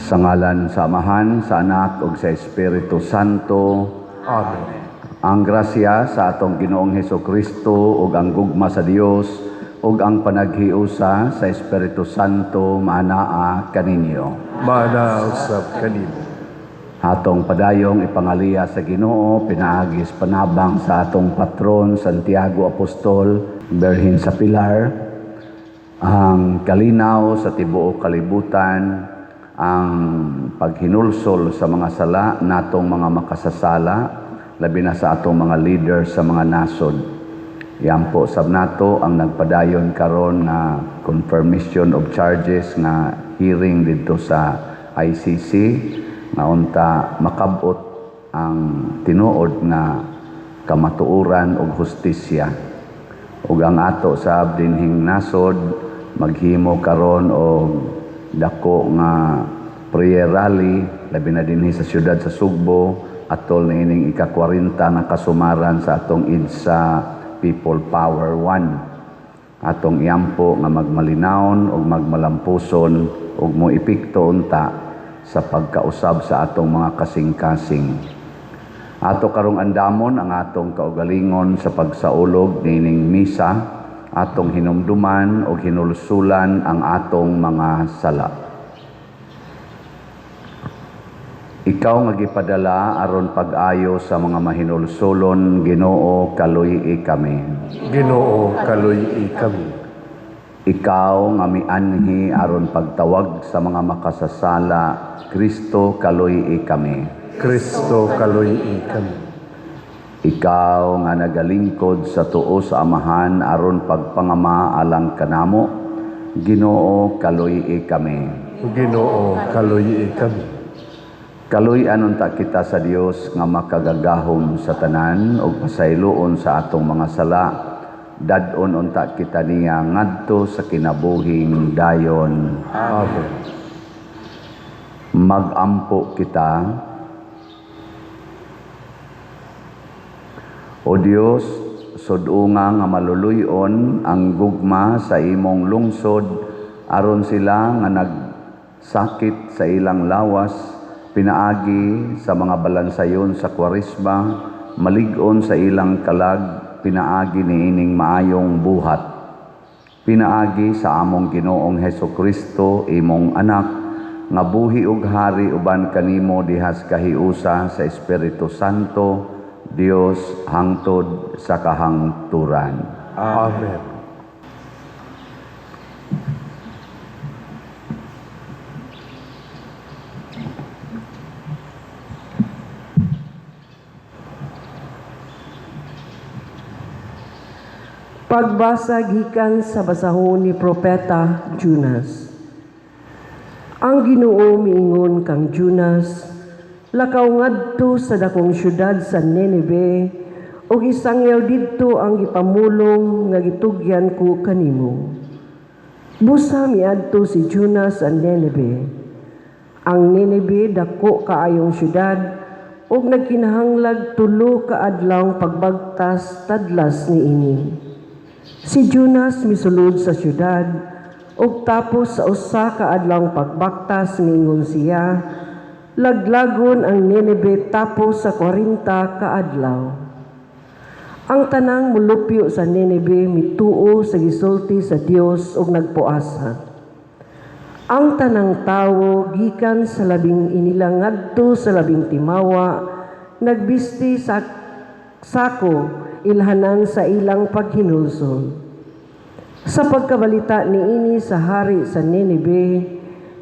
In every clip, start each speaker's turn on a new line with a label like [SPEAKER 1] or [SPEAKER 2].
[SPEAKER 1] Sa ngalan sa Amahan, sa Anak, ug sa Espiritu Santo.
[SPEAKER 2] Amen.
[SPEAKER 1] Ang grasya sa atong Ginoong Hesukristo ug ang gugma sa Dios ug ang panaghiusa sa Espiritu Santo maanaa kaninyo.
[SPEAKER 2] Mana usab kanimo.
[SPEAKER 1] Atong padayong ipangaliya sa Ginoo, pinaagis panabang sa atong patron Santiago Apostol, berhin sa Pilar, ang kalinaw sa tibuok kalibutan, ang paghinulsol sa mga sala natong mga makasasala, labi na sa atong mga leaders sa mga nasod. Yan po sab nato ang nagpadayon karon na confirmation of charges na hearing dito sa ICC nga unta makabot ang tinuod na kamatuoran ug hustisya. Ug ang ato sa dinhing nasod maghimo karon og dako nga prayer rally labi na dinhi sa siyudad sa Sugbo atol na ining ika-40 na kasumaran sa atong EDSA People Power 1. Atong iyampo nga magmalinawon ug magmalampuson ug mo epekto unta sa pagkausab sa atong mga kasing-kasing. Ato karong andamon ang atong kaugalingon sa pagsaulog nining misa, atong hinumduman o hinulsulan ang atong mga sala. Ikaw nga gipadala aron pag-ayo sa mga mahinulsulon, Ginoo, kaluy-i kami.
[SPEAKER 2] Ginoo, kaluy-i kami.
[SPEAKER 1] Ikaw nga mianhi aron pagtawag sa mga makasasala, Kristo, kaluy-i kami.
[SPEAKER 2] Kristo, kaluy-i kami.
[SPEAKER 1] Ikaw nga nagalingkod sa tuo sa Amahan aron pagpangama alang kanamo, Ginoo, kaluy-i kami.
[SPEAKER 2] Ginoo, kaluy-i kami.
[SPEAKER 1] Kaluy-an unta kita sa Dios nga makagagahom sa tanan ug pasayloon sa atong mga sala, dad-on unta kita niya ngadto sa kinabuhing dayon.
[SPEAKER 2] Amen.
[SPEAKER 1] Magampo kita. O Dios, sudunga nga maluluyon ang gugma sa imong lungsod aron sila nga nagsakit sa ilang lawas, pinaagi sa mga balansayon sa Kwaresma, malig-on sa ilang kalag, pinaagi niining maayong buhat. Pinaagi sa among Ginoong Hesukristo, imong anak, nga buhi ug hari uban kanimo dihas kahiusa sa Espiritu Santo, Dios hangtod sa kahangturan.
[SPEAKER 2] Amen.
[SPEAKER 3] Pagbasa gikan sa basahon ni Propeta Jonas. Ang Ginoo miingon kang Jonas, lakaw ngadto sa dakong syudad sa Nineveh, ug isangyaw didto ang gipamulong nga gitugyan ko kanimo. Busa miadto si Jonas sa Nineveh. Ang Nineveh dako kaayong syudad, ug nagkinahanglag 3 ka adlaw pagbagtas tadlas niini. Si Jonas misulod sa syudad, ug tapos sa usa ka adlaw pagbaktas miingon siya, laglagon ang Nineveh tapos sa 40 ka adlaw. Ang tanang mulupyo sa Nineveh mituo sa gisulti sa Dios ug nagpuasa. Ang tanang tawo gikan sa labing inilang ngadto sa labing timawa, nagbisti sa sako ilhanan sa ilang paghinulsol. Sa pagkabalita niini sa hari sa Nineveh,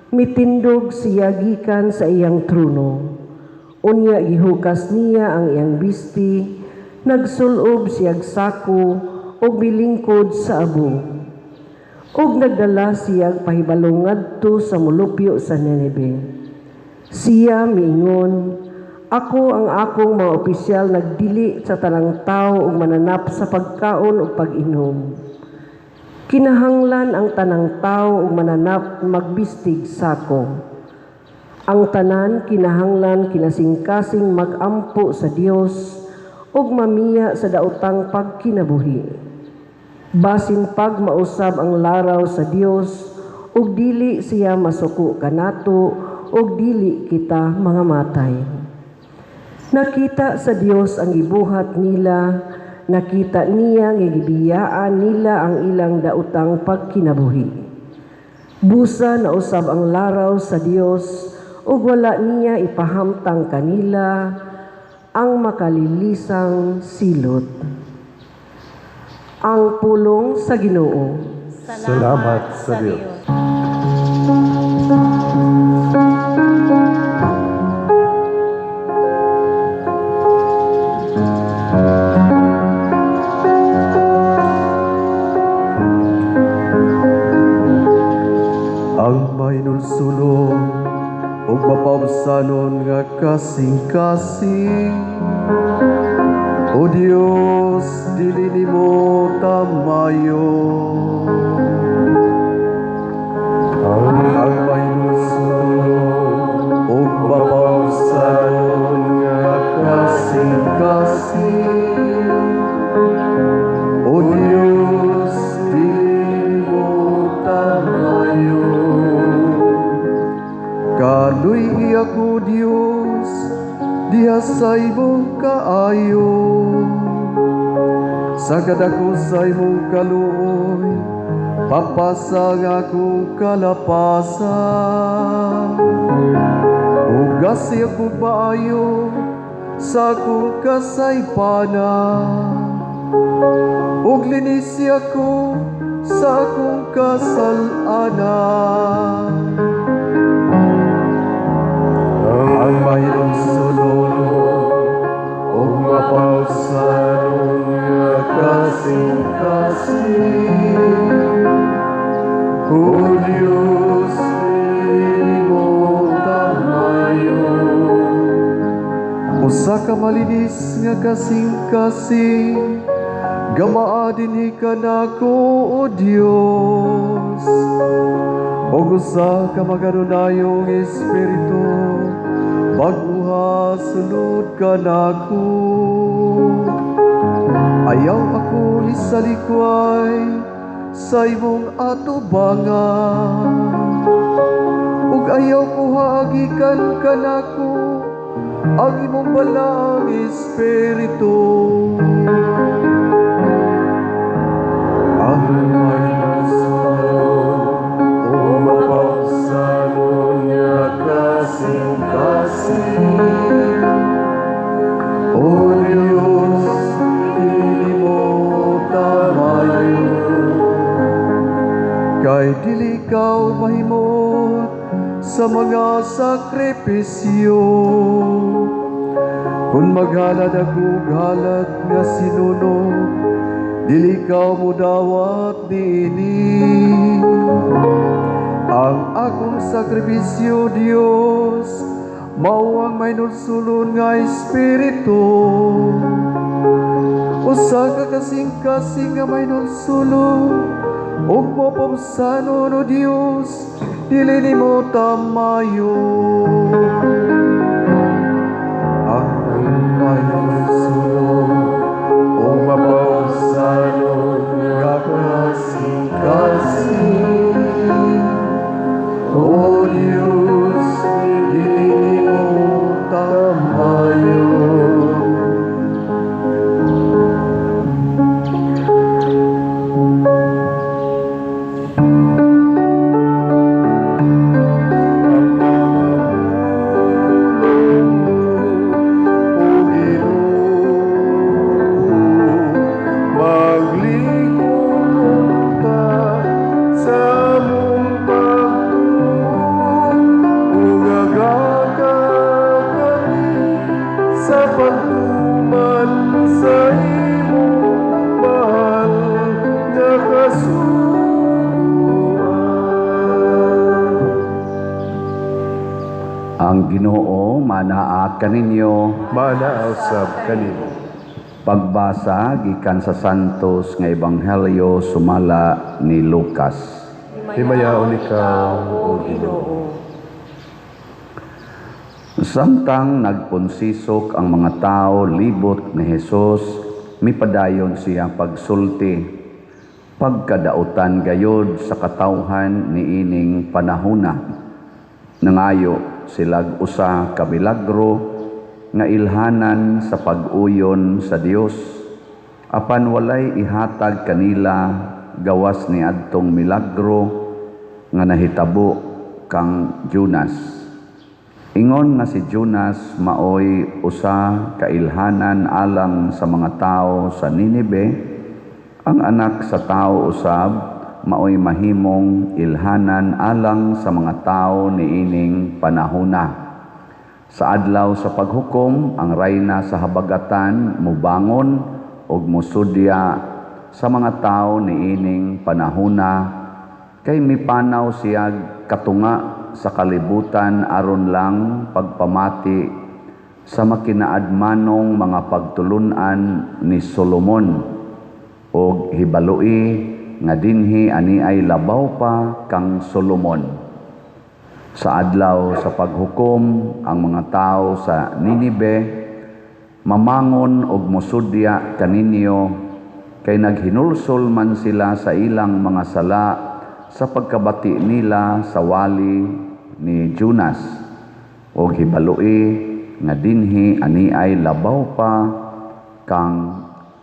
[SPEAKER 3] mitindog siya gikan sa iyang trono. Unya gihukas niya ang iyang bisti, nagsulob siyag sako ug bilingkod sa abo. Ug nagdala siyag pahibalo ngadto sa mulupyo sa Nineveh. Siya miingon, ako ang akong mga opisyal nagdili sa tanang tao ug mananap sa pagkaon ug pag-inom. Kinahanglan ang tanang tao ug mananap magbistig sako. Ang tanan kinahanglan kinasing-kasing magampo sa Dios ug mamiya sa daotang pagkinabuhi. Basin pag mausab ang laraw sa Dios ug dili siya masuko kanato ug dili kita mga matay. Nakita sa Dios ang gibuhat nila, nakita niya nga gibiyaan nila ang ilang daotang pagkinabuhi. Busa na usab ang laraw sa Dios ug wala niya ipahamtang kanila ang makalilisang silot. Ang pulong sa Ginoo.
[SPEAKER 2] Salamat sa Diyos. Ang mainulsulong ug mapausanon nga kasing-kasing, O Dios, dili nimo tamayo. Ang mainulsulong ug mapausanon nga kasing-kasing, O Dios, dili nimo tamayo. Kaluy ako, Dios, diha sa imong kaayo. Sagad ako sa imong kaluoy, papasa nga akong kalapasan. Ugasi ako maayo sa akong kasaypanan. Ug linisi ako sa akong kasalanan. Ang mahirong sulong ug mapausanon nga kasing-kasing, O Dios, dili mo tamayo. Usa ka malinis nga kasing-kasing, gamaa dinhi kanako, O Dios. Og usa ka magadunayong espiritu, pagbuha sunod ka nako. Ayaw ako lisalikway sa imong atubangan, ug ayaw ko hagikan ka nako ang imong balang espiritu. Ang mainulsulong ug mapausanon nga kasing-kasing, O Dios, dili mo tamayo. Kay dili ikaw mahimot sa mga sakripisyo. Kung maghalad ako halad nga sinunog, dili ikaw mo dawat niini. Ang akong sakripisyo, Dios, mao ang mainulsulon nga espiritu. Usa ka kasing-kasing nga mainulsulon ug mapausanon, O Dios, dili nimo tamayo. Ang mainulsulon ug mapausanon nga kasing-kasing, O Dios, dili mo tamayo.
[SPEAKER 1] kaninyo
[SPEAKER 2] Manausab kanimo.
[SPEAKER 1] pagbasa gikan sa Santos nga Ebanghelyo sumala ni Lucas.
[SPEAKER 2] Himayaon ikaw, O Ginoo.
[SPEAKER 1] Samtang nagpunsisok ang mga tao libot ni Hesus, mipadayon siya pagsulti. Pagkadautan gayod sa katawhan ni ining panahuna. Nangayo silag usa ka milagro nga ilhanan sa pag-uyon sa Dios. Apan walay ihatag kanila gawas ni adtong milagro nga nahitabo kang Jonas. Ingon nga si Jonas maoy usa ka ilhanan alang sa mga tao sa Ninibe, ang anak sa tao usab maoy mahimong ilhanan alang sa mga tao niining panahuna. Sa adlaw sa paghukom, ang rayna sa habagatan mubangon ug musudya sa mga tao niining panahuna, kay mipanaw siya katunga sa kalibutan aron lang pagpamati sa makinaadmanong mga pagtulunan ni Solomon og hibaloi nga dinhi ani ay labaw pa kang Solomon. Sa adlaw sa paghukom, ang mga tao sa Ninibe mamangon og mosudya kaninyo, kay naghinulsol man sila sa ilang mga sala sa pagkabati nila sa wali ni Jonas og hibaloi nga dinhi ani ay labaw pa kang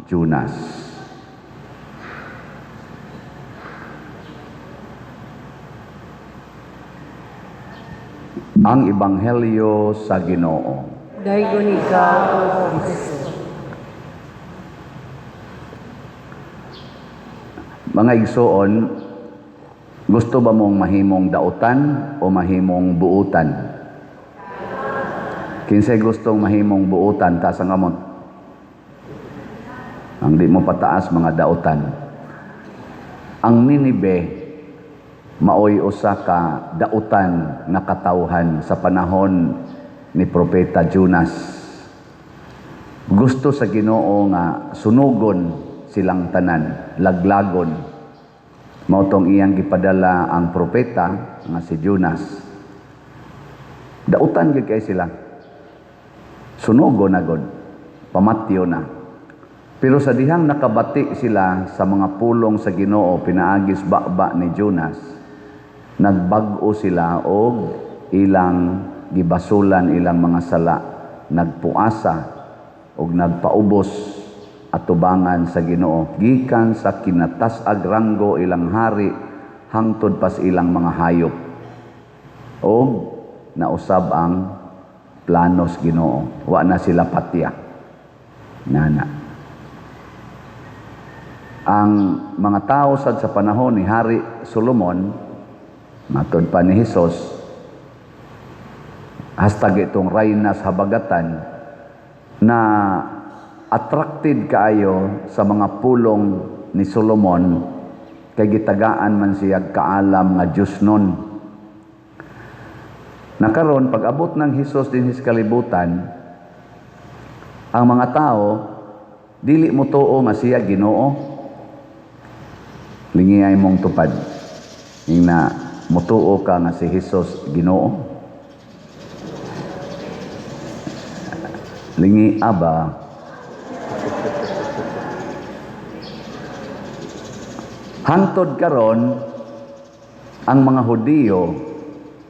[SPEAKER 1] Jonas. Ang Ebanghelyo sa Ginoo.
[SPEAKER 3] Daygon ikaw, O Kristo.
[SPEAKER 1] Mga igsoon, gusto ba mong mahimong dautan o mahimong buutan? Kinsay gustong mahimong buutan, taas ang amot. Ang di mo pataas mga dautan. Ang Ninibe, maoy usa ka dautan na katawhan sa panahon ni Propeta Jonas. Gusto sa Ginoo nga sunugon silang tanan, laglagon. Mao tong iyang gipadala ang propeta nga si Jonas. Dautan gyud kay sila. Sunugon na gud, pamatyo na. Pero sa dihang nakabati sila sa mga pulong sa Ginoo pinaagis baba ni Jonas, nagbag-o sila og ilang gibasulan ilang mga sala, nagpuasa og nagpaubos atubangan sa Ginoo gikan sa kinatas-ag ranggo ilang hari hangtod pas ilang mga hayop. Og nausab ang planos Ginoo, wa na sila patya. Nana. Ang mga tao sad sa panahon ni Hari Solomon, matod pa ni Hesus, hastag itong rayna sa habagatan, na attracted kaayo sa mga pulong ni Solomon, kay gitagaan man siya kaalam nga Diyos nun. Nakaron, pag abot ng Hesus din sa kalibutan, ang mga tao, dili mo tuo nga siya Ginoo, lingi ay mong tupad. Yung na, mutuo ka nga si Hesus Ginoo. Lingi aba. Hangtod karon ang mga Hudiyo,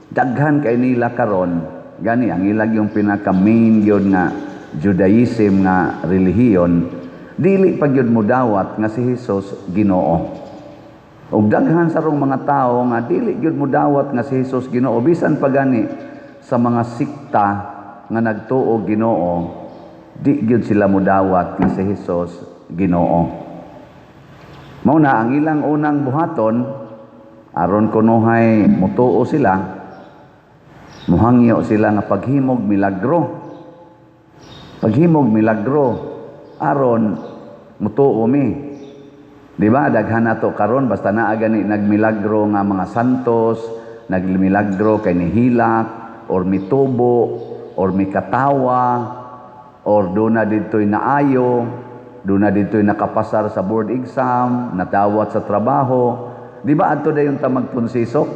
[SPEAKER 1] daghan kay nila karon, gani ang ilag yung pinaka main yun nga Judaism nga relihiyon, dili pa gyud mudawat nga si Hesus Ginoo. Og daghan sa rong mga tao nga dili gyud mudawat nga si Hesus Ginoo, bisan pa gani sa mga sikta nga nagtuo Ginoo, di gyud sila mudawat nga si Hesus Ginoo. Mao na ang ilang unang buhaton aron kunuhay mutuo sila, muhangyo sila nga paghimog milagro. Paghimog milagro aron mutuo mi. Di ba, daghan nato karon basta naa gani nagmilagro nga mga santos, nagmilagro kay nihilak or mitubo or mikatawa or doon na dito'y naayo, doon na dito'y nakapasar sa board exam, nadawat sa trabaho. Di ba ato da yung tamagpunsisok?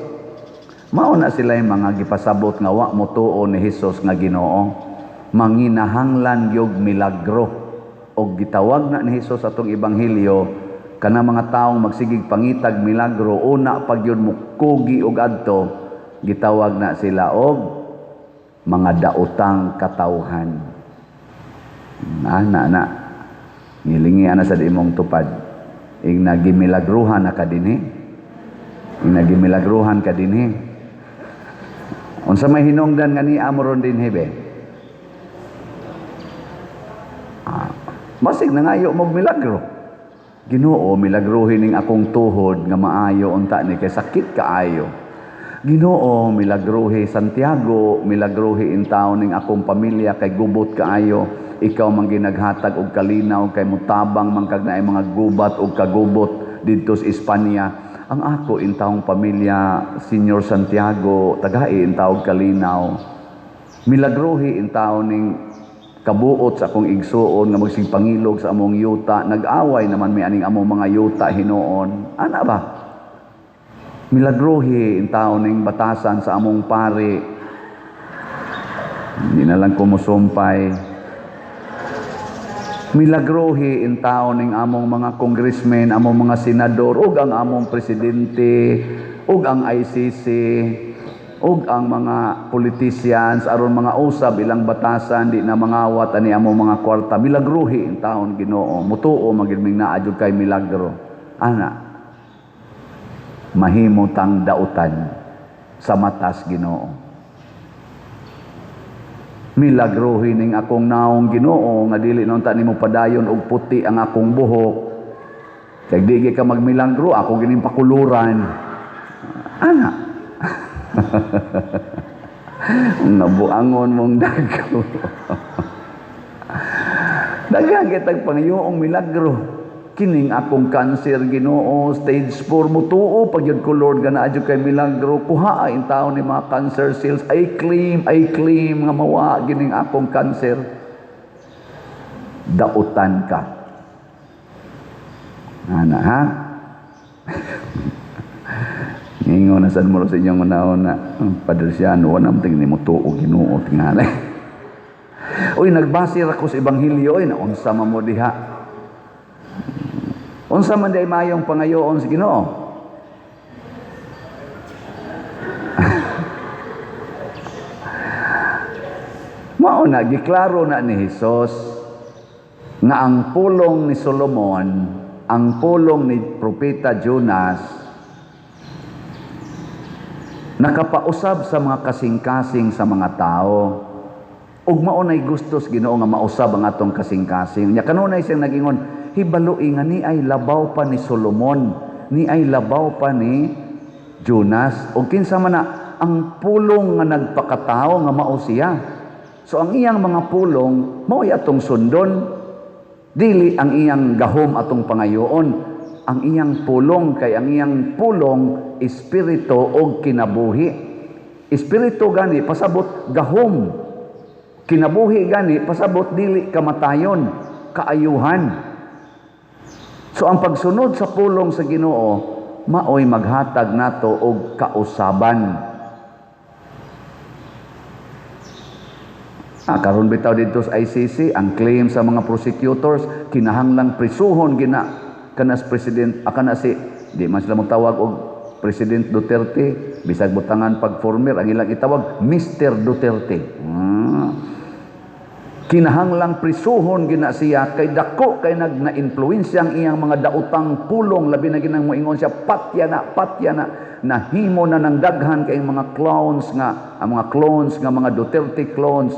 [SPEAKER 1] Mauna sila yung mga gipasabot nga wa mo tuo ni Hesus nga Ginoo. Manginahanglan yog milagro. O gitawag na ni Hesus atong ibanghilyo, kana mga taong magsigig pangitag milagro, una pag yun mo kugi og adto, gitawag na sila og mga daotang katawhan. Na. Ngilingi ana sa imong tupad. Ing nagimilagruhan na ka dinhi. Ing nagimilagruhan ka dinhi. Unsa may hinungdan nga ni amoron dinhi be? Basig nangayo mog milagro. Ginoo, milagruhin ning akong tuhod nga maayo unta ni kay sakit kaayo. Ginoo, milagruhi Santiago, milagruhi in taon ning akong pamilya kay gubot kaayo. Ikaw man ginaghatag og kalinaw kay mutabang man kag naay mga gubat og kagubot didto sa Espanya. Ang ako in taong pamilya, Senior Santiago, tagai in taong kalinaw. Milagruhi in taon ning kabuot sa akong igsuon nga magsig pangilog sa among yuta. Nag-away naman mi aning among mga yuta hinuon. Ana ba? Milagruhi in taon ning batasan sa among pari. Hindi na lang kumusumpay. Milagruhi in taon ning among mga congressmen, among mga senador, ug ang among presidente, ug ang ICC, ug ang mga politicians, aron mga usab ilang batasan, di na mangawat ani among mga kwarta. Milagruhi in taon Ginoo. Mutuo magilming naa jud kay milagro. Ana, mahimutang dautan sa matas Ginoo. Milagruhin ning akong naong Ginoo nga dili na unta nimo padayon og puti ang akong buhok. Kay di ka magmilagro, ako gining pakuluran. Ana. Nabuangon mong dago. Daghang kitag pangayoong milagro. Kining akong cancer Ginoo, stage 4 mutuo pag yun ko Lord gana adyo kay milagro, kuha in taon ni mga cancer cells. I claim nga mawa gining akong cancer. Dautan ka. Ana ha? Ingon na sad mo sa inyong una-una, Padre Siano, wanam tingin mo tuo Ginoo tingali. Uy, nagbasir ako sa Ebanghelyo, oy, naunsa man mo diha. Unsa man day mayong pangayoon sa Ginoo? Mao na giklaro na ni Hesus nga ang pulong ni Solomon, ang pulong ni Propeta Jonas nakapausab sa mga kasing-kasing sa mga tao. Ug mao nay gustos Ginoo nga mausab ang atong kasing-kasing. Nya kanunay siyang nagingon, hibaloy nga ni ay labaw pa ni Solomon, ni ay labaw pa ni Jonas. O kinsa man na ang pulong nga nagpakatao nga mao siya. So ang iyang mga pulong mao atong sundon, dili ang iyang gahom atong pangayoon. Ang iyang pulong kay ang iyang pulong espiritu og kinabuhi. Espiritu gani pasabot gahom. Kinabuhi gani pasabot dili kamatayon, kaayuhan. So ang pagsunod sa pulong sa Ginoo, maoy maghatag nato og kausaban. Karon bitaw dito sa ICC, ang claim sa mga prosecutors, kinahanglang prisuhon gina kanas president, kana si, di man sila motawag og President Duterte, bisag butangan pag former, ang ilang itawag, Mr. Duterte. Kinahanglang prisuhon gina siya kay dako kay na-influensya ang iyang mga daotang pulong, labi na ginang moingon siya patya na nahimo na ng daghan kay mga clones nga ang mga clones nga mga Duterte clones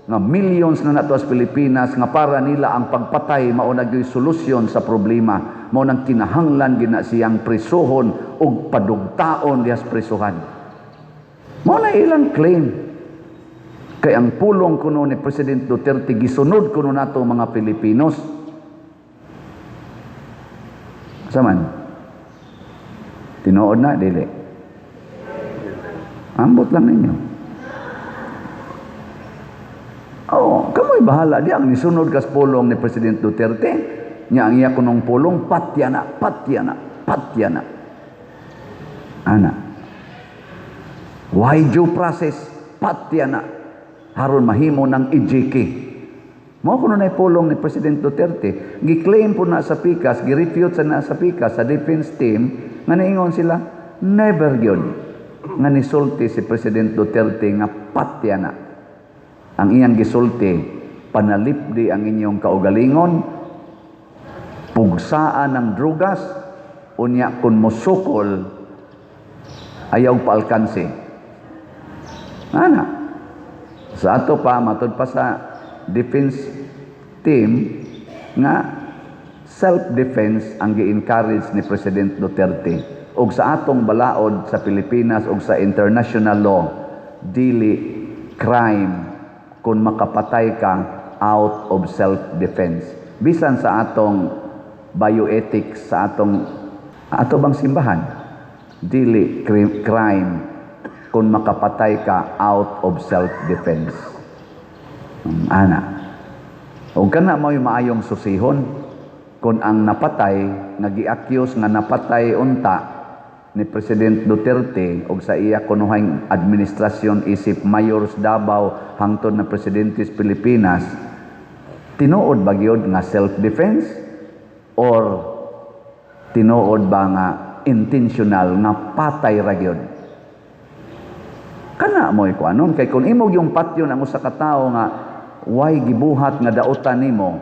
[SPEAKER 1] nga millions na nato sa Pilipinas nga para nila ang pagpatay mao na gyud solusyon sa problema. Mao nang kinahanglan gina siyang prisuhon ug padugtaon diha sa prisuhan. Mao na ilang claim. Kay ang pulong kuno ni President Duterte gisunod kuno nato mga Pilipinos. Saman? Tinuod na dili. Ambot lang ninyo. bahala di ang nisunod kas pulong ni President Duterte. Nya ang iya kunong pulong patya na. Ana. Why due process? Patya na. Haron mahimo ng EJK. Mao kuno na pulong ni President Duterte. Gi-claim po na sa PICAS, gi-refute sa na sa PICAS sa defense team nga niingon sila never gyud nga nisulti si President Duterte nga patya na. Ang iyang gisulti, panalipdi ang inyong kaugalingon, pugsaan ng drugas, unya kun mosukol, ayaw paalkansi. Ana, sa ato pa, matod pa sa defense team, nga self-defense ang gi-encourage ni President Duterte. Og sa atong balaod sa Pilipinas og sa international law, dili crime kung makapatay ka out of self-defense. Bisan sa atong bioethics, sa ato bang simbahan, dili crime kung makapatay ka out of self-defense. Ana. O kana mo yung maayong susihon kung ang napatay, nagi-accuse nga napatay unta ni President Duterte o sa iya kunuhang administrasyon isip Mayors Davao hangtod na Presidentes Pilipinas, tinuod ba gyud nga self-defense or tinuod ba nga intentional nga patay ra gyud? Kana mo ikuanon kay kun imog yung patyon ang usa ka tawo nga way gibuhat nga daotan nimo,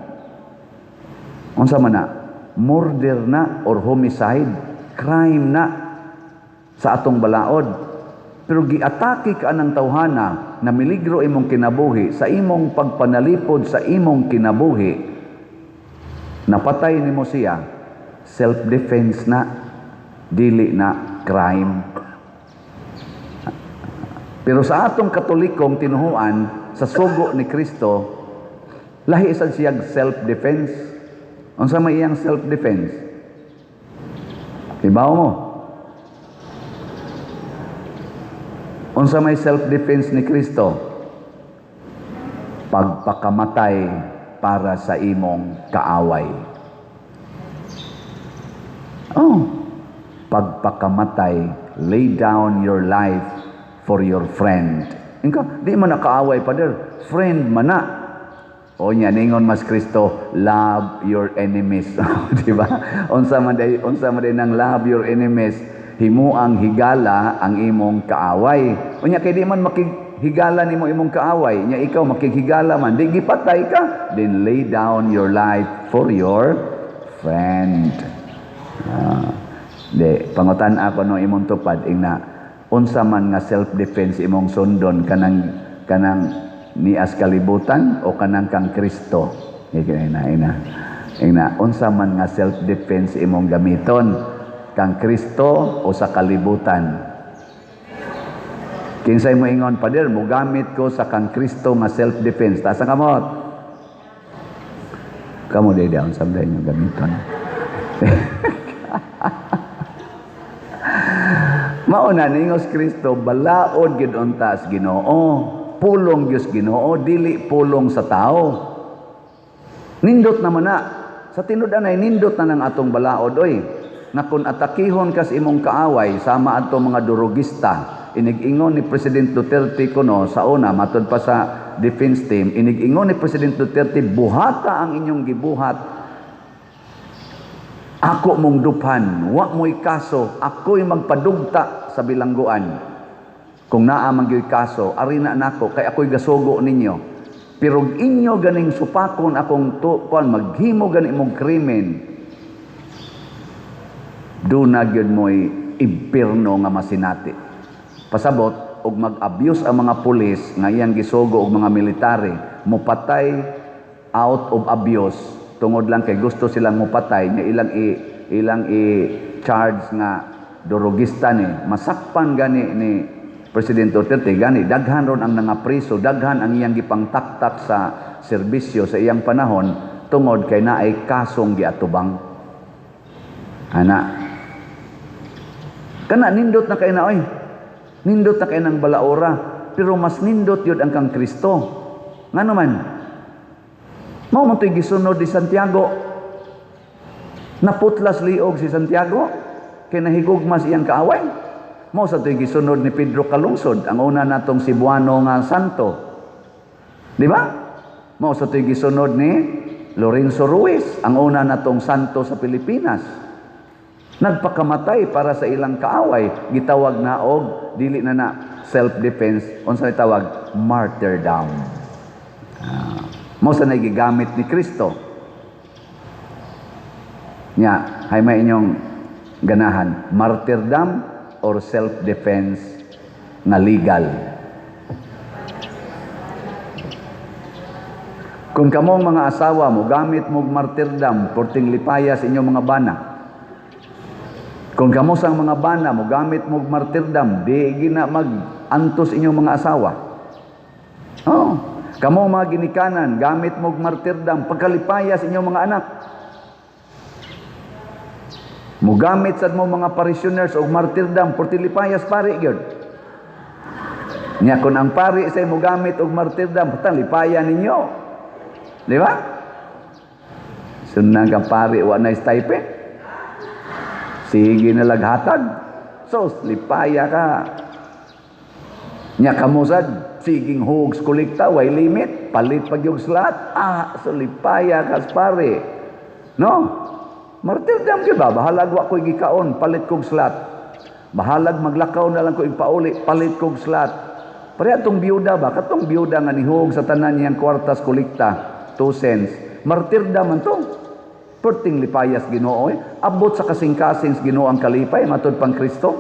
[SPEAKER 1] unsa man na, murder na or homicide, crime na sa atong balaod. Pero giatake ka ng tawhana na miligro imong kinabuhi sa imong pagpanalipod sa imong kinabuhi, napatay nimo siya, self-defense na, dili na crime. Pero sa atong Katolikong tinuhuan sa sugo ni Kristo, lahi sad siya self-defense. Unsa may iyang self-defense? Ibaw mo. Unsa may self-defense ni Kristo? Pagpakamatay para sa imong kaaway. Pagpakamatay, lay down your life for your friend. Ingka, di man nakaaway pa der, friend man na. O nya ningon mas Kristo, love your enemies. Di ba? Unsa man day nang love your enemies, himuang higala ang imong kaaway. Unya kay di man makighigala nimo imong kaaway, nya ikaw makighigala man, di gipatay ka, then lay down your life for your friend. Pangutan ako no imong tupad ingna unsa man nga self-defense imong sundon kanang nias kalibutan o kanang kang Kristo. Ina unsa man nga self-defense imong gamiton, kang Kristo o sa kalibutan. Kinsay mo ingon, Pader, mo gamit ko sa kang Kristo nga self-defense. Taas ang kamot. Kamu day down sabday nyo gamiton. Mauna ningos Kristo, balaod gid untas Ginoo. Pulong Diyos Ginoo, dili pulong sa tao. Nindot naman na. Sa tinud-an ay nindot na ng atong balaod, oy. Nga kung atakihon kas imong kaaway, sama ato mga durugista, inig-ingon ni President Duterte kuno sa una, matod pa sa defense team, inig-ingon ni President Duterte, buhata ang inyong gibuhat. Ako mong duphan, wa mo'y kaso, ako'y magpadugta sa bilangguan. Kung naamang yung kaso, arina nako, kay ako'y gasugo ninyo. Pero inyo ganing supakon akong tukuan, maghimo ganing mong krimen, do na gyud mo'y impierno nga masinati. Pasabot, og mag-abuse ang mga pulis, nga iyang gisugo og mga military, mupatay out of abuse, tungod lang kay gusto silang mupatay, nga ilang i-charge nga durugista ni, masakpan gani ni President Duterte, gani, daghan ron ang nangapriso, daghan ang iyang gipangtaktak sa serbisyo sa iyang panahon, tungod kay naay kasong giatubang. Ana. Kana, nindot na kay na, oy. Nindot na kay ng balaora. Pero mas nindot yun ang kang Kristo. Nga naman, Mao man to'y gisunod ni Santiago. Naputlas liog si Santiago kay nahigugmas iyang kaaway. Mao sa to'y gisunod ni Pedro Calungsod, ang una natong Cebuano nga santo. Di ba? Mao sa to'y gisunod ni Lorenzo Ruiz, ang una natong santo sa Pilipinas. Nagpakamatay para sa ilang kaaway, gitawag na og dili na self-defense, unsa tawag martyrdom. Mao sa nagigamit ni Kristo. Nya, hay may inyong ganahan, martyrdom or self-defense na legal. Kung kamong mga asawa mo gamit mo martyrdom porting lipaya sa inyong mga bana. Kung kamo sang mga bana mo gamit mo martyrdom, di gina mag-antos inyong mga asawa. Oh, kamo mga ginikanan gamit mo martyrdom pagkalipaya sa inyong mga anak. Mo gamit sad mo mga parishioners og martyrdom porting lipayas pare gyud. Nya kun ang pari say mo gamit og martyrdom patang lipaya ninyo. Di ba? Sunang ka pari wa na stipend. Sige na laghatag. So, lipaya ka. Nya kamusad, siging hugs kolekta, way limit, palit pag yung slat. So lipaya ka pare. No? Martyrdom ka ba? Bahalag wa ko'y gikaon, palit kong slat. Bahalag maglakaw na lang ko'y pauli, palit kong slat. Pare atong biyuda ba? Katong biyuda nga nihug sa tanan niyang kwartas kolekta, 2 cents. Martyrdom man to. Perting lipayas Ginoo, abot sa kasing-kasing Ginoo ang kalipay matud pang Kristo.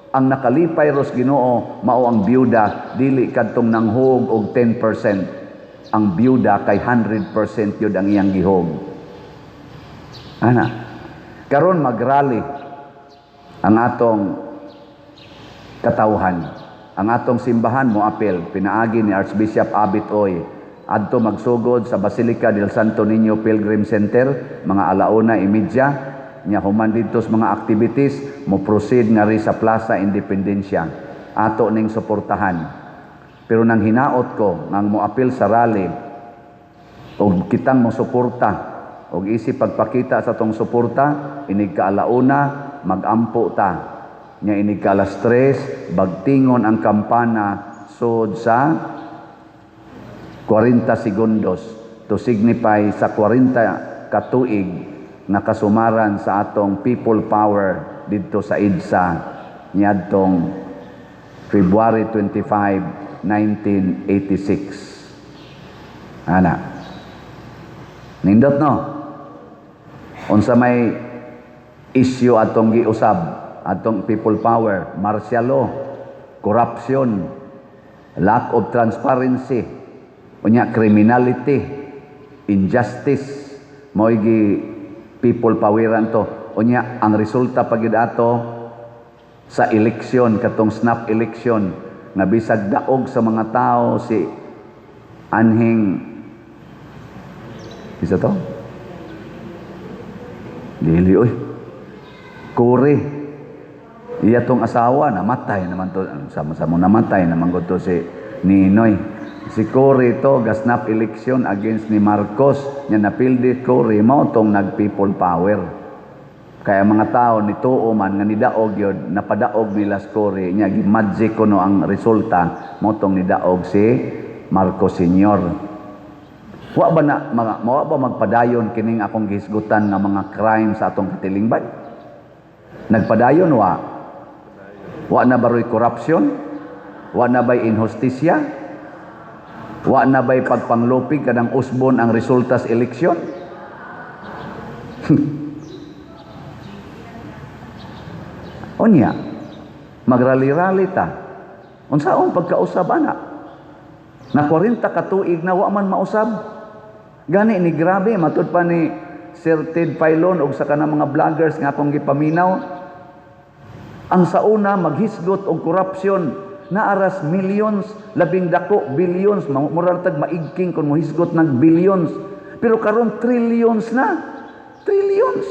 [SPEAKER 1] Ang nakalipay ros Ginoo mao ang byuda, dili kadtong nanghug og 10%. Ang byuda kay 100% yun ang iyang gihog. Ana, karon magrally ang atong katawhan. Ang atong simbahan mo apel pinaagi ni Archbishop Abit Oy adto magsugod sa Basilica del Santo Niño Pilgrim Center mga 1:30 nya human dito sa mga activities mo proceed nga ri sa Plaza Independencia ato ning suportahan. Pero nang hinaot ko nang moapil sa rally og kitang mo suporta og isip pagpakita sa tong suporta inig ka 1:00 magampo ta nya inig ka 3:00 bagtingon ang kampana sud sa 40 segundos to signify sa 40 katuig na kasumaran sa atong people power dito sa EDSA niadtong February 25, 1986. Ana. Nindot no? Unsa may issue atong giusab, atong people power, martial law, corruption, lack of transparency, unya criminality, injustice, mo'y gi people poweran to. Unya ang resulta pagid ato sa eleksyon katong snap election nga bisag daog sa mga tao si anhing isa to dili oy Kore iya tong asawa namatay naman to sama-sama namatay naman ko to si Ninoy. Si Cory to gasnap election against ni Marcos nya napildi Cory mao tong nag people power. Kaya mga tao ni tuo man nga nidaog yun napadaog nila si Cory nya gi-magic kuno ang resulta mao tong nidaog si Marcos Senior. Wa ba na mao ba magpadayon kining akong gihisgutan nga mga crime sa atong katilingban? Nagpadayon wa? Wa na baroy corruption? Wa na bay inhustisya? Wa na ba'y pagpanglupig kadang usbon ang resulta sa eleksyon? Unya, magrali-rali ta. Unsaon pagkausab ana? Na 40 katuig na wa man mausab. Gani ni grabe matud pa ni Sir Ted Filon ug sa kanang mga vloggers nga akong gipaminaw. Ang sauna maghisgot og korupsyon naaras millions, labing dako, billions, murag tag maigking kung mohisgot ng billions. Pero karon trillions na. Trillions.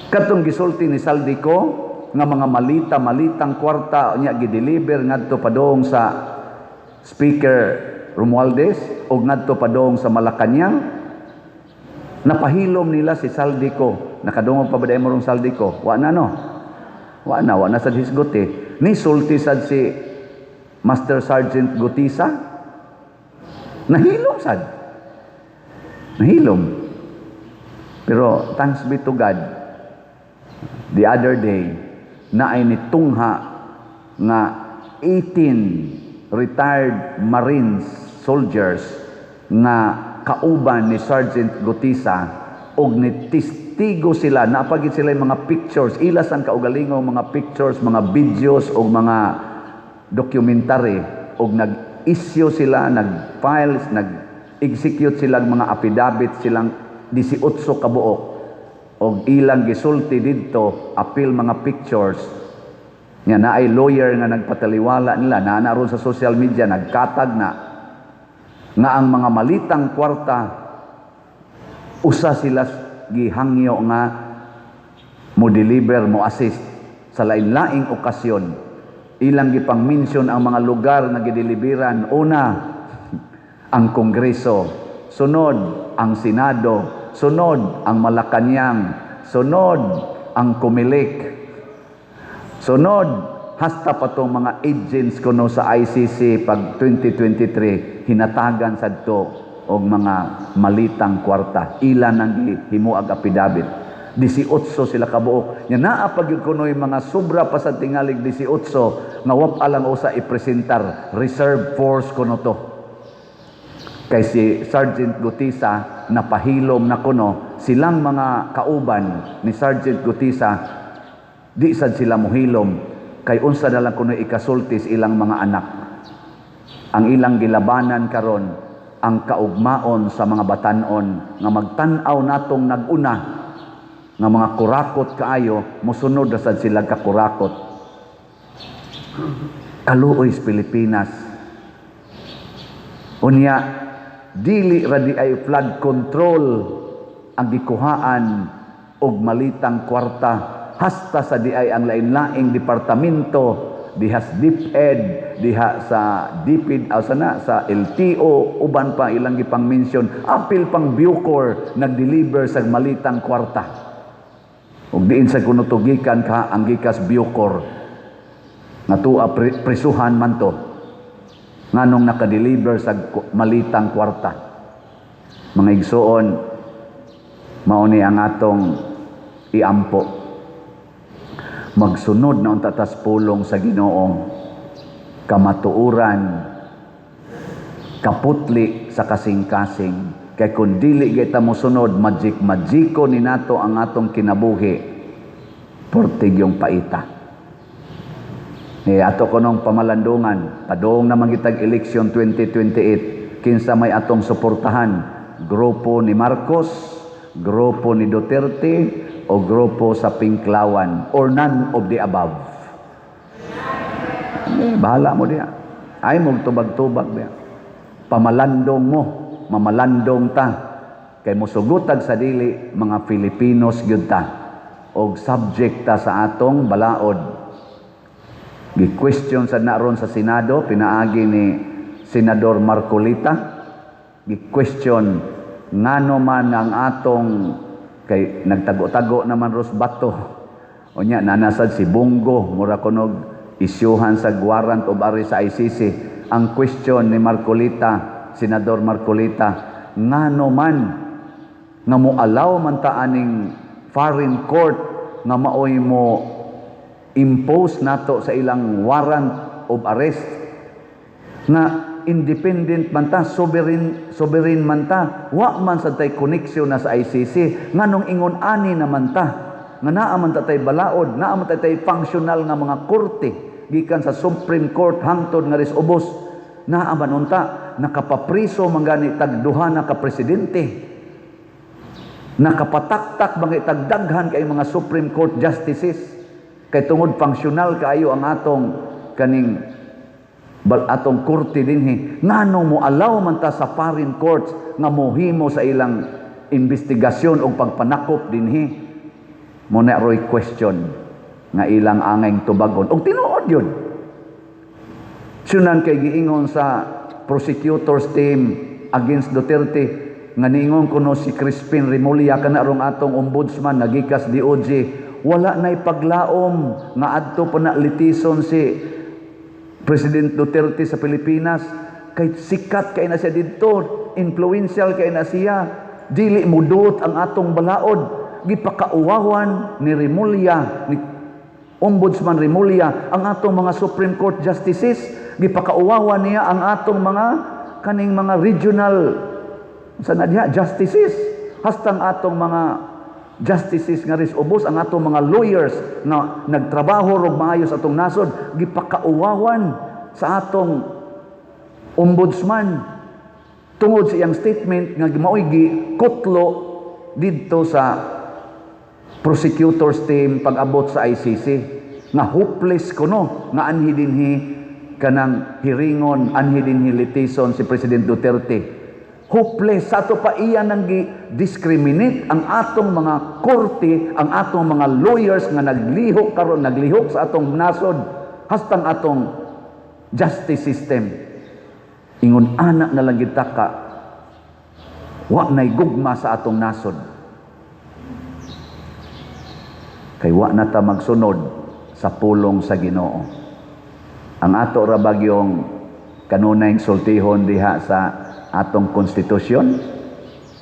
[SPEAKER 1] Katong gisulti ni Saldico nga mga malitang kwarta nya gideliver ngadto padong sa Speaker Romualdez o ngadto padong sa Malacañang, napahilom nila si Saldico. Nakadungog pa ba dahil mo rong Saldico? Wa na sa hisgot eh. Ni sulti sad si Master Sergeant Gutisa. Nahilom sad. Pero thanks be to God, the other day, na ay nitungha nga 18 retired Marines soldiers nga kauban ni Sergeant Gutisa og nitistigo sila, napagid sila yung mga pictures, ilas ang kaugalingong mga pictures, mga videos o mga documentary, og nag-issue sila, nag-files, nag-execute silang mga affidavit, silang 18 kabuok og ilang gisulti didto apil mga pictures nga naay lawyer nga nagpataliwala nila na naroon sa social media, nagkatag na nga ang mga malitang kwarta usa sila gihangyo nga mo deliver, mo assist sa lain-laing okasyon. Ilang gipang mention ang mga lugar na gideliveran. Una, ang Kongreso, sunod ang Senado, sunod ang Malacañang, sunod ang Comelec, sunod hasta pa tong mga agents kuno sa ICC pag 2023 hinatagan sadto og mga malitang kwarta. Ilan ang himuag affidavit. 18 sila kabuok. Nya naa pag kunoy mga sobra pa sa tingalig 18 nga wa lang usa ipresentar reserve force kuno to. Kay si Sergeant Gutisa napahilom na kuno, silang mga kauban ni Sergeant Gutisa di sad sila mohilom kay unsa na lang kuno ikasultis ilang mga anak. Ang ilang gilabanan karon ang kaugmaon sa mga batanon nga magtan-aw natong naguna nga mga kurakot kaayo, mosunod na sad sila ka kurakot. Kaluoy sa Pilipinas. Unya, dili ra di ay flood control ang gikuhaan og malitang kwarta, hasta sa di ay ang lain-laing departamento, diha sa DepEd, diha sa DPID, sa LTO, uban pa ilang gipang mention, apil pang Bucor nag-deliver sa malitang kwarta. Ug diin sa kunutugikan ka ang gikas Bucor nga tuwa prisuhan man to nganong naka-deliver sa malitang kwarta. Mga igsuon, mao ni ang atong iampo. Magsunod na untatas pulong sa Ginoo, kamatuuran, kaputli sa kasing-kasing. Kay kung dili kita mo sunod, magic-magiko ni nato ang atong kinabuhi, portig yung paita. Ato ko nung pamalandungan, padong na mangitag eleksyon 2028, kinsa may atong suportahan, grupo ni Marcos, grupo ni Duterte, o grupo sa Pinklawan, or none of the above. Bahala mo diya. Ay mong tubag-tubag diya. Pamalandong mo, mamalandong ta. Kay musugutag sa dili, mga Filipinos gyud ta. Og subject ta sa atong balaod. Gi-question sa naron sa Senado, pinaagi ni Senador Marcolita. Gi-question ngano man ang atong kay nagtago-tago naman Rosbato. Unya nanasad si Bungo mura kunog isyuhan sa warrant of arrest sa ICC. Ang question ni Marcolita, Senador Marcolita, ngano man nga mo allow man ta aning foreign court nga maoy mo impose nato sa ilang warrant of arrest nga independent man ta, sovereign man ta, wa man sa tay koneksyon na sa ICC, nganong ingon ani naman ta, nga naa man ta tay balaod, naa man ta tay functional nga mga korte, gikan sa Supreme Court hangtod nga ris ubos, naa man unta, nakapapriso mangani tagduha na ka presidente, nakapataktak mga itagdaghan kay mga Supreme Court justices, kay tungod functional kaayo ang atong kaning atong korte dinhi, nganong mo allow man ta sa foreign courts nga mohimo sa ilang investigasyon o pagpanakop dinhi. Mo na roy question nga ilang angay tubagon og tinuod yun. Sunan kay giingon sa prosecutors team against Duterte nga niingon kuno si Crispin Remulla kana rong atong ombudsman nagikas DOJ, wala na ipaglaom nga adto pa na litison si President Duterte sa Pilipinas. Kay sikat kay na siya didto, influential kay na siya, dili mudot ang atong balaod. Gipakauwawan ni Remulla, ni Ombudsman Remulla ang atong mga Supreme Court justices. Gipakauwawan niya ang atong mga kaning mga regional justices, hastang atong mga justices nga ris ubos ang atong mga lawyers na nagtrabaho rog maayos atong nasod, gipakauwawan sa atong ombudsman tungod sa iyang statement nga mao'y gikutlo didto sa prosecutors team pag-abot sa ICC nga hopeless kuno nga anhi dinhi kanang hiringon, anhi dinhi litisyon si President Duterte. Hopeless. Sa ato pa iya nang discriminate ang atong mga korte, ang atong mga lawyers nga naglihok karon, naglihok sa atong nasod, hastang atong justice system. Ingon anak na lang kita ka, wa na'y gugma sa atong nasod. Kay wa na ta magsunod sa pulong sa Ginoo. Ang ato ra bagyong kanunay sultihon diha sa atong konstitusyon,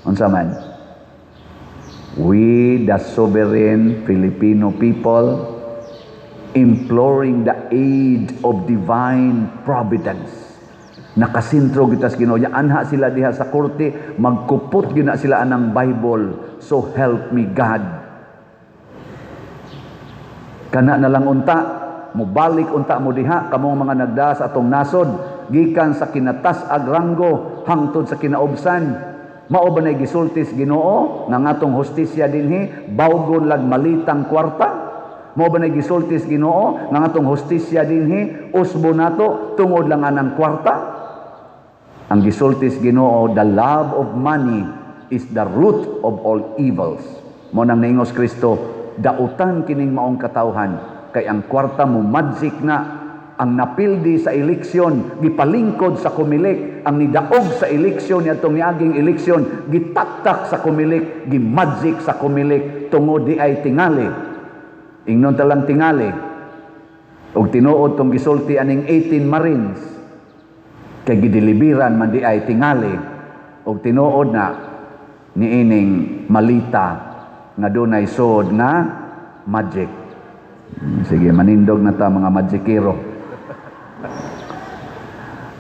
[SPEAKER 1] unsa man, we the sovereign Filipino people imploring the aid of divine providence. Nakasintro kita sa Ginoo, anha sila diha sa korte, magkupot gina sila anang Bible, so help me God. Kana na lang unta, mubalik unta mo diha kamong mga nagda sa atong nasod, gikan sa kinatas-ag ranggo hangtod sa kinaubsan. Mao ba nay gisultis Ginoo nga atong hustisya dinhi bawgon lag malitang kwarta? Mao ba nay gisultis Ginoo nga atong hustisya dinhi usbo nato tungod lang anang kwarta? Ang gisultis Ginoo, the love of money is the root of all evils. Mo nang naingos Kristo, dautan kining maong katawhan kay ang kwarta mo magic na. Ang napildi sa eleksyon gipalingkod sa kumilik, ang nidaog sa eleksyon niadtong niaging eleksyon gitaktak sa kumilik, gimagic sa kumilik tungod di ay tingali. Ingnon talang tingali og tinuod tong gisulti aning 18 Marines kay gideliberan man di ay tingali og tinuod na niining malita nga dunay sod nga magic. Sige, manindog na ta mga magikero.